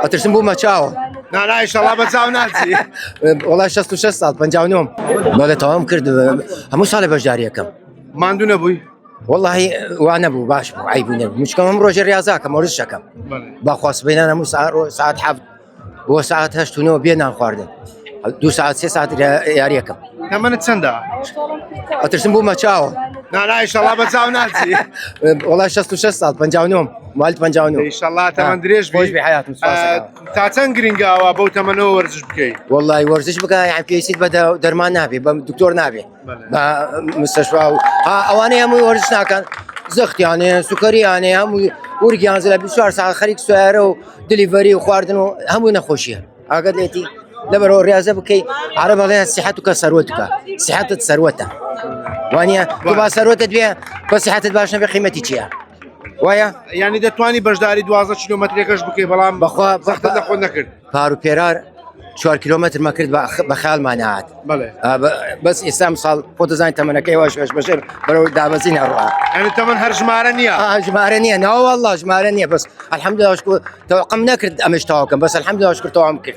ئەترسم بوو مەچاوە نا ئینشەڵا بەچاو ناچی. وڵای 66 ساڵ 59 بەڵێ تەواوم کرد هەموو ساڵی بەشداریەکەم ماندوو نەبووی؟ والله وا نەبوو باش بوو عیبوو نەبوو مچکەم ئەم ڕۆژێ ریاضاکەم وەرزشەکەم باخواست بێنان هەموو ساعت حەفت بۆ ساعت 8 بێنان خواردن 2 ساعت 3 ساعت یاریەکەم تەمەنت چەندە؟ ئەترسم بوو مەچاوە نا ئینشەڵا بەچاو ناچی. وڵای 66 ساڵ 59 مالی 59 ئینشەڵا تەمەن درێژ خۆش بێ حیاتم تا چەند گرنگاوە بەو تەمەنەوە وەرزش بکەیت؟ والله ورزش بکە یان پێویستیت بە دەرمان نابێ بە دکتۆر نابێ بە مستەشفا و ئەوانەی هەمووی وەرزش ناکەن زەختیانەیە سوکەریانەیە هەمووی ورگیان لە 24 ساعت خەریک سوارە و دلیڤەری و خواردن و هەموو نەخۆشیە ئاگەت لێتی لەبەرەوە ریاضە بکەی عەرە بەڵێن سیحەتوکە سەروەتوکە سیحەتت سەروەتە وانە تو با سەروەتت بێ بە سیحەتت باش نەبێ قیمەتی چییە وایە ینی دەتوانی بەشداری 12 کیلۆمەترێکەش بکەی بەڵام بەخوا زەختە دەخۆ نەکرد. پار و پێرار 4 کیلۆمەتر مەکرد بە خەیاڵمان هات بەس ئێستا ساڵ خۆ دەزانین تەمەنەکەی واش بەشێر بەرەو دابەزین هەڕوا ینی تەمەن هەر ژمارە نییە؟ ژمارە نییە ناوە والله ژمارە نییە بەس الحەمدولله تەواقم نەکرد ئەمەش تەواوکەم بەس الحەمدولله شکر تەواوم کرد.